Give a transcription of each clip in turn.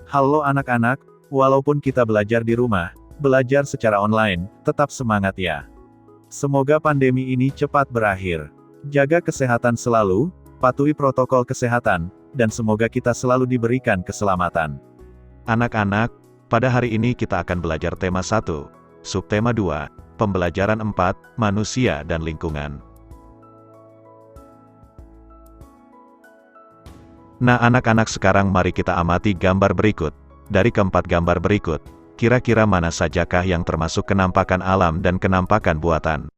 Halo anak-anak, walaupun kita belajar di rumah, belajar secara online, tetap semangat ya. Semoga pandemi ini cepat berakhir. Jaga kesehatan selalu, patuhi protokol kesehatan, dan semoga kita selalu diberikan keselamatan. Anak-anak, pada hari ini kita akan belajar tema 1, subtema 2, pembelajaran 4, manusia dan lingkungan. Nah anak-anak, sekarang mari kita amati gambar berikut. Dari keempat gambar berikut, kira-kira mana sajakah yang termasuk kenampakan alam dan kenampakan buatan?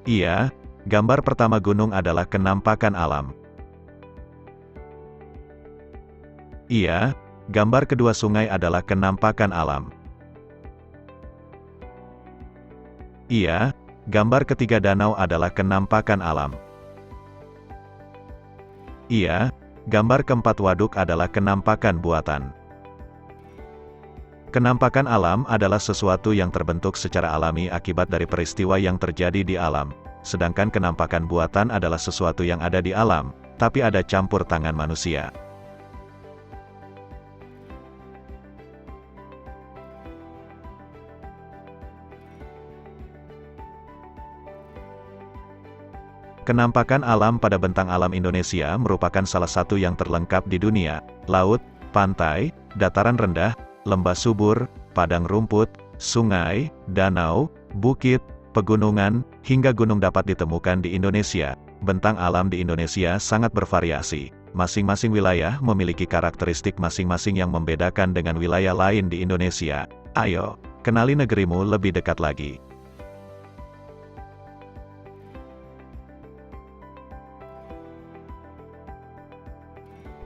Iya, gambar pertama gunung adalah kenampakan alam. Iya, gambar kedua sungai adalah kenampakan alam. Iya, gambar ketiga danau adalah kenampakan alam. Iya, gambar keempat waduk adalah kenampakan buatan. Kenampakan alam adalah sesuatu yang terbentuk secara alami akibat dari peristiwa yang terjadi di alam, sedangkan kenampakan buatan adalah sesuatu yang ada di alam, tapi ada campur tangan manusia. Kenampakan alam pada bentang alam Indonesia merupakan salah satu yang terlengkap di dunia. Laut, pantai, dataran rendah, lembah subur, padang rumput, sungai, danau, bukit, pegunungan, hingga gunung dapat ditemukan di Indonesia. Bentang alam di Indonesia sangat bervariasi. Masing-masing wilayah memiliki karakteristik masing-masing yang membedakan dengan wilayah lain di Indonesia. Ayo, kenali negerimu lebih dekat lagi.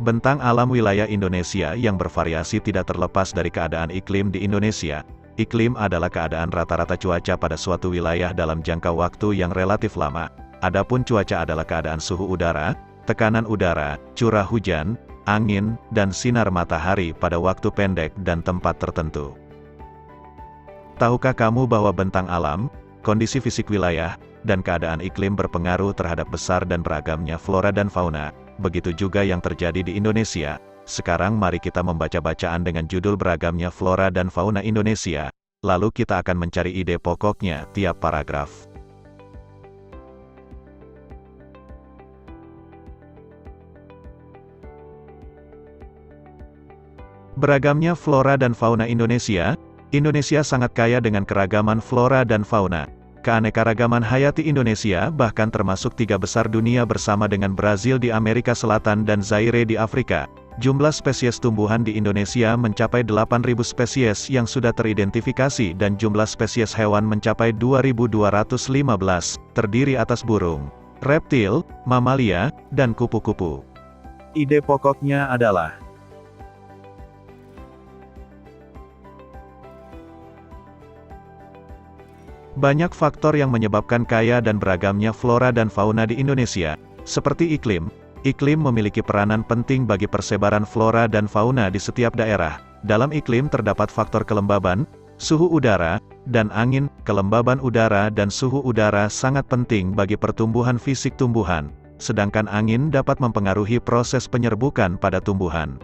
Bentang alam wilayah Indonesia yang bervariasi tidak terlepas dari keadaan iklim di Indonesia. Iklim adalah keadaan rata-rata cuaca pada suatu wilayah dalam jangka waktu yang relatif lama. Adapun cuaca adalah keadaan suhu udara, tekanan udara, curah hujan, angin, dan sinar matahari pada waktu pendek dan tempat tertentu. Tahukah kamu bahwa bentang alam, kondisi fisik wilayah, dan keadaan iklim berpengaruh terhadap besar dan beragamnya flora dan fauna? Begitu juga yang terjadi di Indonesia. Sekarang mari kita membaca bacaan dengan judul Beragamnya Flora dan Fauna Indonesia. Lalu kita akan mencari ide pokoknya tiap paragraf. Beragamnya flora dan fauna Indonesia. Indonesia sangat kaya dengan keragaman flora dan fauna. Keanekaragaman hayati Indonesia bahkan termasuk 3 besar dunia bersama dengan Brazil di Amerika Selatan dan Zaire di Afrika. Jumlah spesies tumbuhan di Indonesia mencapai 8.000 spesies yang sudah teridentifikasi dan jumlah spesies hewan mencapai 2.215, terdiri atas burung, reptil, mamalia, dan kupu-kupu. Ide pokoknya adalah banyak faktor yang menyebabkan kaya dan beragamnya flora dan fauna di Indonesia, seperti iklim. Iklim memiliki peranan penting bagi persebaran flora dan fauna di setiap daerah. Dalam iklim terdapat faktor kelembaban, suhu udara, dan angin. Kelembaban udara dan suhu udara sangat penting bagi pertumbuhan fisik tumbuhan, sedangkan angin dapat mempengaruhi proses penyerbukan pada tumbuhan.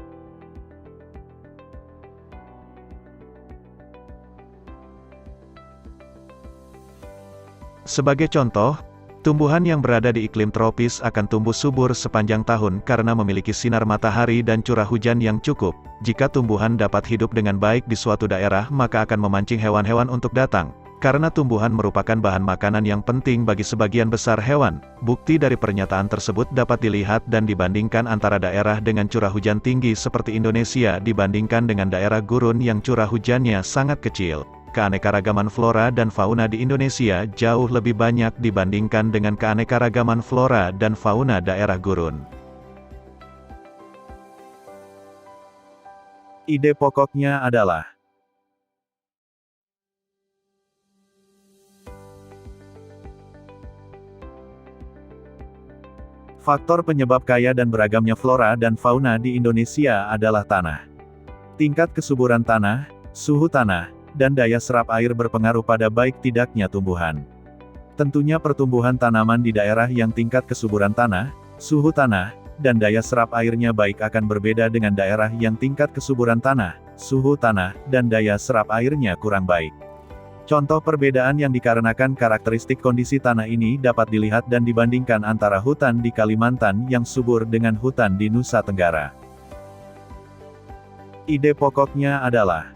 Sebagai contoh, tumbuhan yang berada di iklim tropis akan tumbuh subur sepanjang tahun karena memiliki sinar matahari dan curah hujan yang cukup. Jika tumbuhan dapat hidup dengan baik di suatu daerah, maka akan memancing hewan-hewan untuk datang. Karena tumbuhan merupakan bahan makanan yang penting bagi sebagian besar hewan. Bukti dari pernyataan tersebut dapat dilihat dan dibandingkan antara daerah dengan curah hujan tinggi seperti Indonesia dibandingkan dengan daerah gurun yang curah hujannya sangat kecil. Keanekaragaman flora dan fauna di Indonesia jauh lebih banyak dibandingkan dengan keanekaragaman flora dan fauna daerah gurun. ide pokoknya adalah faktor penyebab kaya dan beragamnya flora dan fauna di Indonesia adalah tanah. Tingkat kesuburan tanah, suhu tanah, dan daya serap air berpengaruh pada baik tidaknya tumbuhan. Tentunya pertumbuhan tanaman di daerah yang tingkat kesuburan tanah, suhu tanah, dan daya serap airnya baik akan berbeda dengan daerah yang tingkat kesuburan tanah, suhu tanah, dan daya serap airnya kurang baik. Contoh perbedaan yang dikarenakan karakteristik kondisi tanah ini dapat dilihat dan dibandingkan antara hutan di Kalimantan yang subur dengan hutan di Nusa Tenggara. Ide pokoknya adalah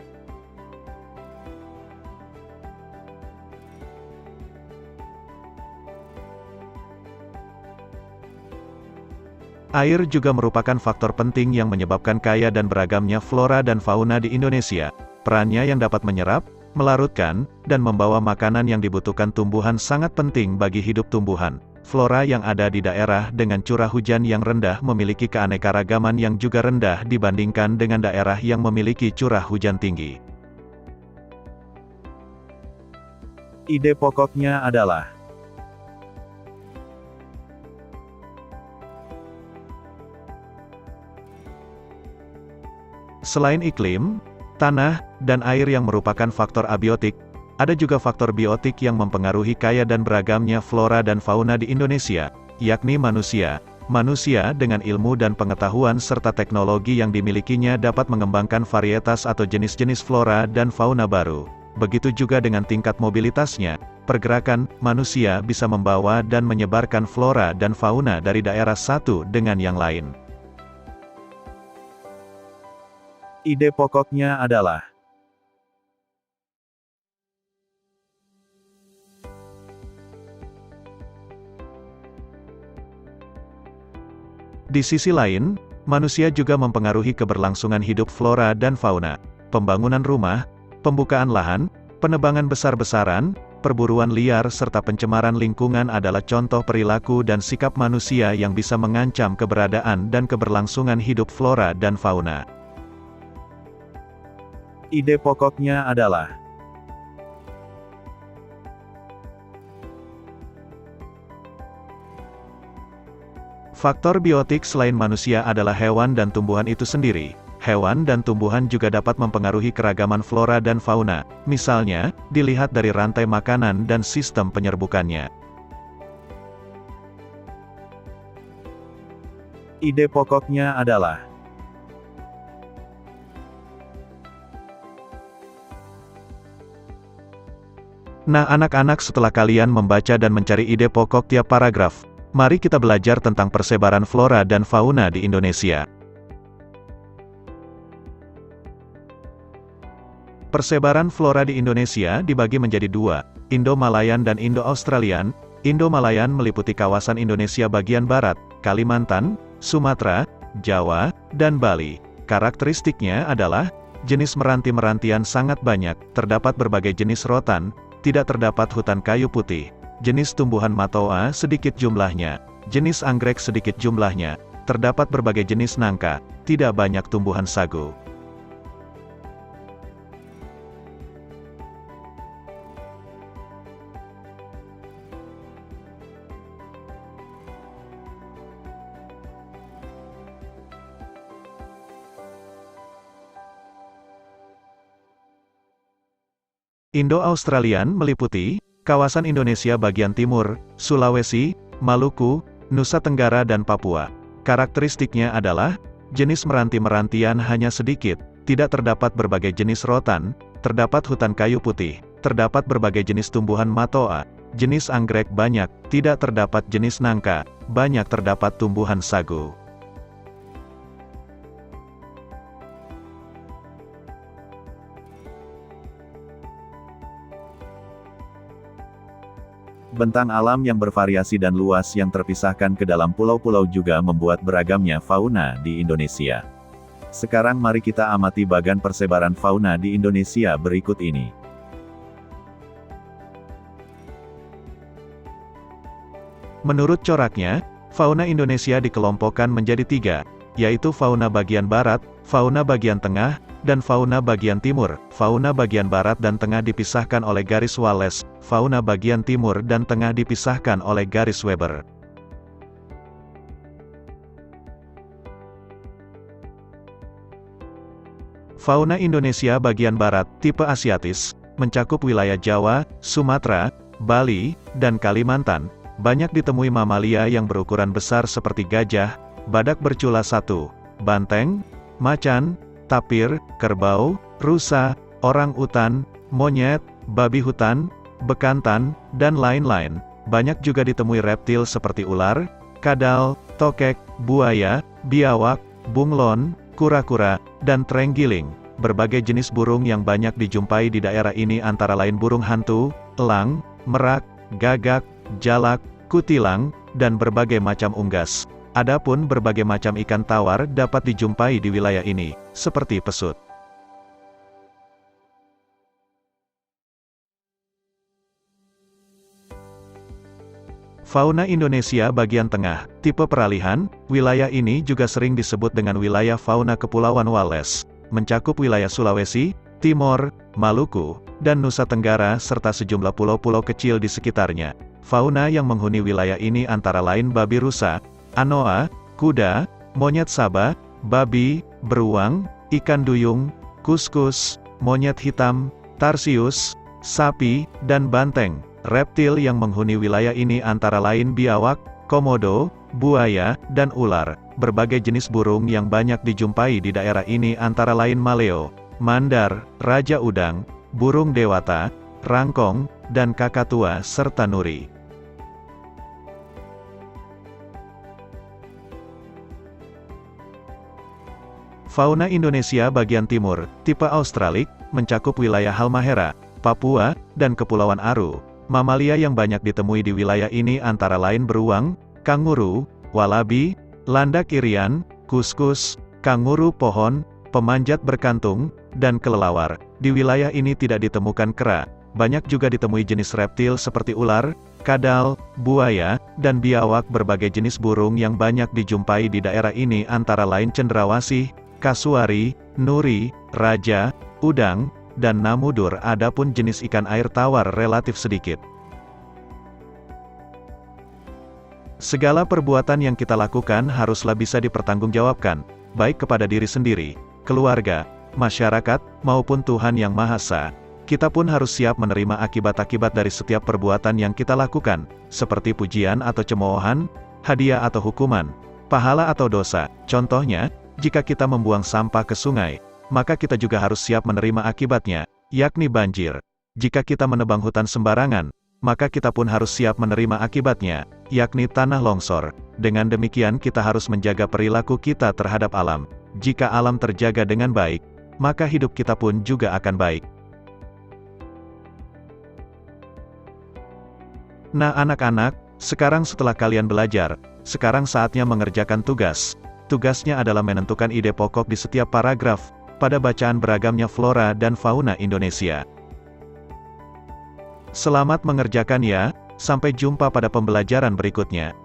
air juga merupakan faktor penting yang menyebabkan kaya dan beragamnya flora dan fauna di Indonesia. Perannya yang dapat menyerap, melarutkan, dan membawa makanan yang dibutuhkan tumbuhan sangat penting bagi hidup tumbuhan. Flora yang ada di daerah dengan curah hujan yang rendah memiliki keanekaragaman yang juga rendah dibandingkan dengan daerah yang memiliki curah hujan tinggi. Ide pokoknya adalah selain iklim, tanah, dan air yang merupakan faktor abiotik, ada juga faktor biotik yang mempengaruhi kaya dan beragamnya flora dan fauna di Indonesia, yakni manusia. Manusia dengan ilmu dan pengetahuan serta teknologi yang dimilikinya dapat mengembangkan varietas atau jenis-jenis flora dan fauna baru. Begitu juga dengan tingkat mobilitasnya, pergerakan manusia bisa membawa dan menyebarkan flora dan fauna dari daerah satu dengan yang lain. Ide pokoknya adalah di sisi lain, manusia juga mempengaruhi keberlangsungan hidup flora dan fauna. Pembangunan rumah, pembukaan lahan, penebangan besar-besaran, perburuan liar serta pencemaran lingkungan adalah contoh perilaku dan sikap manusia yang bisa mengancam keberadaan dan keberlangsungan hidup flora dan fauna. Ide pokoknya adalah faktor biotik selain manusia adalah hewan dan tumbuhan itu sendiri. Hewan dan tumbuhan juga dapat mempengaruhi keragaman flora dan fauna, misalnya, dilihat dari rantai makanan dan sistem penyerbukannya. Ide pokoknya adalah nah anak-anak, setelah kalian membaca dan mencari ide pokok tiap paragraf, mari kita belajar tentang persebaran flora dan fauna di Indonesia. Persebaran flora di Indonesia dibagi menjadi dua, Indo-Malayan dan Indo-Australian. Indo-Malayan meliputi kawasan Indonesia bagian barat, Kalimantan, Sumatera, Jawa, dan Bali. Karakteristiknya adalah, jenis meranti-merantian sangat banyak, terdapat berbagai jenis rotan, tidak terdapat hutan kayu putih, jenis tumbuhan matoa sedikit jumlahnya, jenis anggrek sedikit jumlahnya, terdapat berbagai jenis nangka, tidak banyak tumbuhan sagu. Indo-Australian meliputi kawasan Indonesia bagian timur, Sulawesi, Maluku, Nusa Tenggara dan Papua. Karakteristiknya adalah, jenis meranti-merantian hanya sedikit, tidak terdapat berbagai jenis rotan, terdapat hutan kayu putih, terdapat berbagai jenis tumbuhan matoa, jenis anggrek banyak, tidak terdapat jenis nangka, banyak terdapat tumbuhan sagu. Bentang alam yang bervariasi dan luas yang terpisahkan ke dalam pulau-pulau juga membuat beragamnya fauna di Indonesia. Sekarang mari kita amati bagan persebaran fauna di Indonesia berikut ini. Menurut coraknya, fauna Indonesia dikelompokkan menjadi tiga, yaitu fauna bagian barat, fauna bagian tengah, dan fauna bagian timur. Fauna bagian barat dan tengah dipisahkan oleh garis Wallace, fauna bagian timur dan tengah dipisahkan oleh garis Weber. Fauna Indonesia bagian barat, tipe Asiatis, mencakup wilayah Jawa, Sumatera, Bali, dan Kalimantan. Banyak ditemui mamalia yang berukuran besar seperti gajah, badak bercula 1, banteng, macan, tapir, kerbau, rusa, orang utan, monyet, babi hutan, bekantan, dan lain-lain. Banyak juga ditemui reptil seperti ular, kadal, tokek, buaya, biawak, bunglon, kura-kura, dan terenggiling. Berbagai jenis burung yang banyak dijumpai di daerah ini antara lain burung hantu, elang, merak, gagak, jalak, kutilang, dan berbagai macam unggas. Adapun berbagai macam ikan tawar dapat dijumpai di wilayah ini, seperti pesut. Fauna Indonesia bagian tengah, tipe peralihan, wilayah ini juga sering disebut dengan wilayah fauna Kepulauan Wallace, mencakup wilayah Sulawesi, Timor, Maluku, dan Nusa Tenggara serta sejumlah pulau-pulau kecil di sekitarnya. Fauna yang menghuni wilayah ini antara lain babi rusa, anoa, kuda, monyet Sabah, babi, beruang, ikan duyung, kuskus, monyet hitam, tarsius, sapi, dan banteng. Reptil yang menghuni wilayah ini antara lain biawak, komodo, buaya, dan ular. Berbagai jenis burung yang banyak dijumpai di daerah ini antara lain maleo, mandar, raja udang, burung dewata, rangkong, dan kakatua serta nuri. Fauna Indonesia bagian timur, tipe Australik, mencakup wilayah Halmahera, Papua, dan Kepulauan Aru. Mamalia yang banyak ditemui di wilayah ini antara lain beruang, kanguru, walabi, landak irian, kuskus, kanguru pohon, pemanjat berkantung, dan kelelawar. Di wilayah ini tidak ditemukan kera. Banyak juga ditemui jenis reptil seperti ular, kadal, buaya, dan biawak. Berbagai jenis burung yang banyak dijumpai di daerah ini antara lain cendrawasih, kasuari, nuri, raja, udang, dan namudur. Adapun jenis ikan air tawar relatif sedikit. Segala perbuatan yang kita lakukan haruslah bisa dipertanggungjawabkan, baik kepada diri sendiri, keluarga, masyarakat, maupun Tuhan Yang Maha Esa. Kita pun harus siap menerima akibat-akibat dari setiap perbuatan yang kita lakukan, seperti pujian atau cemoohan, hadiah atau hukuman, pahala atau dosa. Contohnya, jika kita membuang sampah ke sungai, maka kita juga harus siap menerima akibatnya, yakni banjir. Jika kita menebang hutan sembarangan, maka kita pun harus siap menerima akibatnya, yakni tanah longsor. Dengan demikian kita harus menjaga perilaku kita terhadap alam. Jika alam terjaga dengan baik, maka hidup kita pun juga akan baik. Nah anak-anak, sekarang setelah kalian belajar, sekarang saatnya mengerjakan tugas. Tugasnya adalah menentukan ide pokok di setiap paragraf, pada bacaan beragamnya flora dan fauna Indonesia. Selamat mengerjakan ya, sampai jumpa pada pembelajaran berikutnya.